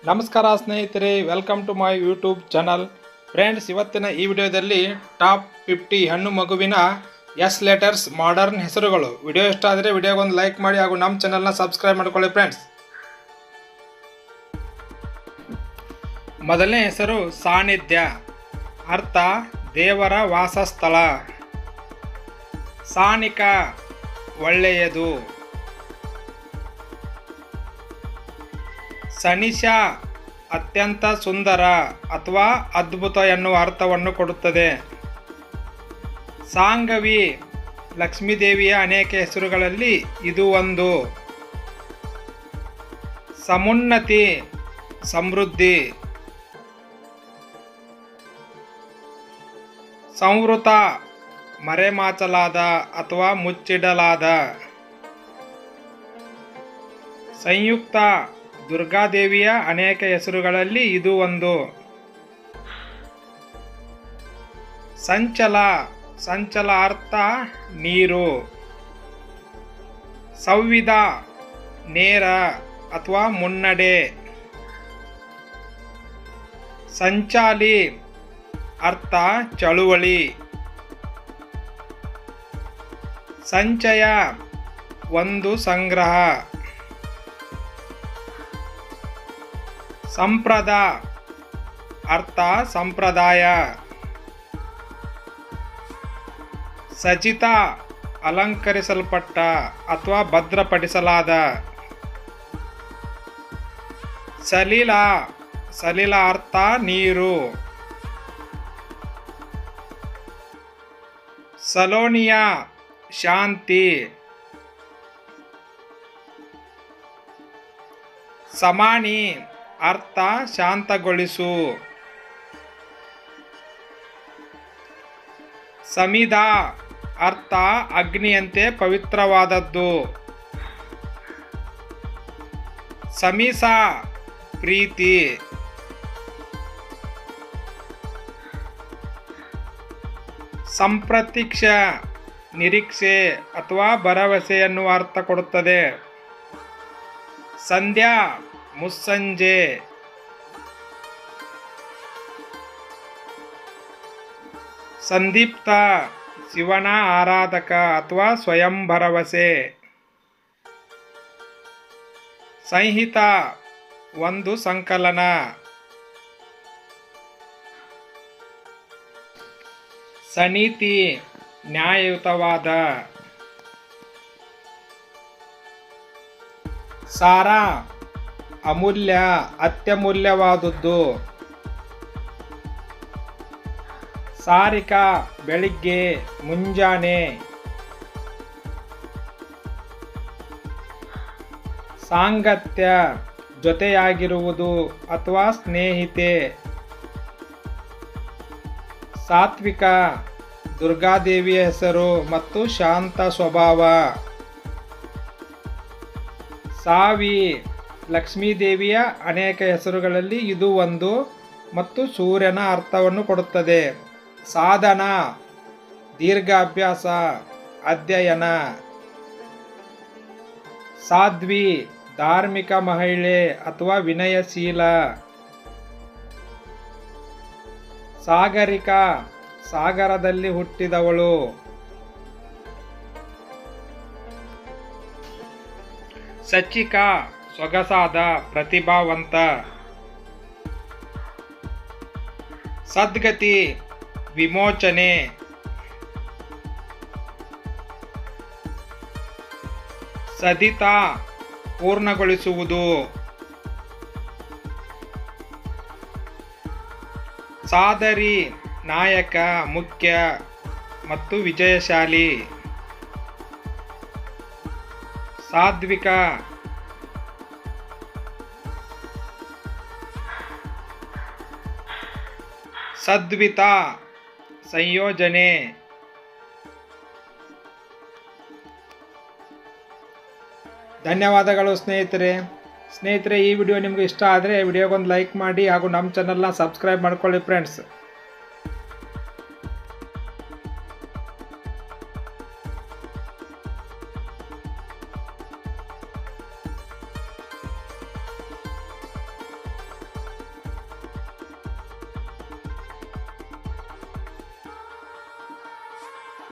ನಮಸ್ಕಾರ ಸ್ನೇಹಿತರೆ, welcome to my YouTube channel. Friends, ಇವತ್ತಿನ ಈ ವಿಡಿಯೋದಲ್ಲಿ ಟಾಪ್ 50 ಹೆಣ್ಣು ಮಗುವಿನ ಎಸ್ ಲೆಟರ್ಸ್ ಮಾಡರ್ನ್ ಹೆಸರುಗಳು. ವಿಡಿಯೋ ಇಷ್ಟ ಆದರೆ ವಿಡಿಯೋಗೊಂದು ಲೈಕ್ ಮಾಡಿ ಹಾಗೂ ನಮ್ಮ ಚಾನಲ್ನ ಸಬ್ಸ್ಕ್ರೈಬ್ ಮಾಡ್ಕೊಳ್ಳಿ ಫ್ರೆಂಡ್ಸ್. ಮೊದಲನೇ ಹೆಸರು ಸಾನ್ನಿಧ್ಯ, ಅರ್ಥ ದೇವರ ವಾಸಸ್ಥಳ. ಸಾನಿಕ, ಒಳ್ಳೆಯದು. ಸನಿಶ, ಅತ್ಯಂತ ಸುಂದರ ಅಥವಾ ಅದ್ಭುತ ಎನ್ನುವ ಅರ್ಥವನ್ನು ಕೊಡುತ್ತದೆ. ಸಾಂಗವಿ, ಲಕ್ಷ್ಮೀದೇವಿಯ ಅನೇಕ ಹೆಸರುಗಳಲ್ಲಿ ಇದು ಒಂದು. ಸಮುನ್ನತಿ, ಸಮೃದ್ಧಿ. ಸಂವೃತ, ಮರೆಮಾಚಲಾದ ಅಥವಾ ಮುಚ್ಚಿಡಲಾದ. ಸಂಯುಕ್ತ, ದುರ್ಗಾದೇವಿಯ ಅನೇಕ ಹೆಸರುಗಳಲ್ಲಿ ಇದು ಒಂದು. ಸಂಚಲ, ಸಂಚಲ ಅರ್ಥ ನೀರು. ಸಂವಿಧ, ನೇರ ಅಥವಾ ಮುನ್ನಡೆ. ಸಂಚಾಲಿ, ಅರ್ಥ ಚಳುವಳಿ. ಸಂಚಯ, ಒಂದು ಸಂಗ್ರಹ. ಸಂಪ್ರದ, ಅರ್ಥ ಸಂಪ್ರದಾಯ. ಸಚಿತ, ಅಲಂಕರಿಸಲ್ಪಟ್ಟ ಅಥವಾ ಭದ್ರಪಡಿಸಲಾದ. ಸಲಿಲ, ಸಲಿಲ ಅರ್ಥ ನೀರು. ಸಲೋನಿಯ, ಶಾಂತಿ. ಸಮಾನಿ, ಅರ್ಥ ಶಾಂತಗೊಳಿಸು. ಸಮಿಧ, ಅರ್ಥ ಅಗ್ನಿಯಂತೆ ಪವಿತ್ರವಾದದ್ದು. ಸಮೀಸ, ಪ್ರೀತಿ. ಸಂಪ್ರತೀಕ್ಷ, ನಿರೀಕ್ಷೆ ಅಥವಾ ಭರವಸೆ ಎನ್ನುವ ಅರ್ಥ ಕೊಡುತ್ತದೆ. ಸಂಧ್ಯಾ, ಮುಸ್ಸಂಜೆ. ಸಂದೀಪ್ತ, ಶಿವನ ಆರಾಧಕ ಅಥವಾ ಸ್ವಯಂ ಭರವಸೆ. ಸಂಹಿತ, ಒಂದು ಸಂಕಲನ. ಸನೀತಿ, ನ್ಯಾಯಯುತವಾದ. ಸಾರ, ಅಮೂಲ್ಯ, ಅತ್ಯಮೂಲ್ಯವಾದದ್ದು. ಸಾರಿಕ, ಬೆಳಿಗ್ಗೆ, ಮುಂಜಾನೆ. ಸಾಂಗತ್ಯ, ಜೊತೆಯಾಗಿರುವುದು ಅಥವಾ ಸ್ನೇಹಿತೆ. ಸಾತ್ವಿಕ, ದುರ್ಗಾದೇವಿಯ ಹೆಸರು ಮತ್ತು ಶಾಂತ ಸ್ವಭಾವ. ಸಾವಿ, ಲಕ್ಷ್ಮೀದೇವಿಯ ಅನೇಕ ಹೆಸರುಗಳಲ್ಲಿ ಇದು ಒಂದು ಮತ್ತು ಸೂರ್ಯನ ಅರ್ಥವನ್ನು ಕೊಡುತ್ತದೆ. ಸಾಧನ, ದೀರ್ಘ ಅಭ್ಯಾಸ, ಅಧ್ಯಯನ. ಸಾಧ್ವಿ, ಧಾರ್ಮಿಕ ಮಹಿಳೆ ಅಥವಾ ವಿನಯಶೀಲ. ಸಾಗರಿಕ, ಸಾಗರದಲ್ಲಿ ಹುಟ್ಟಿದವಳು. ಸಚ್ಚಿಕ, ಸೊಗಸಾದ, ಪ್ರತಿಭಾವಂತ. ಸದ್ಗತಿ, ವಿಮೋಚನೆ. ಸದಿತ, ಪೂರ್ಣಗೊಳಿಸುವುದು. ಸಾದರಿ, ನಾಯಕ, ಮುಖ್ಯ ಮತ್ತು ವಿಜಯಶಾಲಿ. ಸಾಧ್ವಿಕ, ಸದ್ವಿತ, ಸಂಯೋಜನೆ. ಧನ್ಯವಾದಗಳು ಸ್ನೇಹಿತರೆ. ಈ ವಿಡಿಯೋ ನಿಮಗೆ ಇಷ್ಟ ಆದರೆ ವಿಡಿಯೋಗೊಂದು ಲೈಕ್ ಮಾಡಿ ಹಾಗೂ ನಮ್ಮ ಚಾನಲ್ನ ಸಬ್ಸ್ಕ್ರೈಬ್ ಮಾಡ್ಕೊಳ್ಳಿ ಫ್ರೆಂಡ್ಸ್.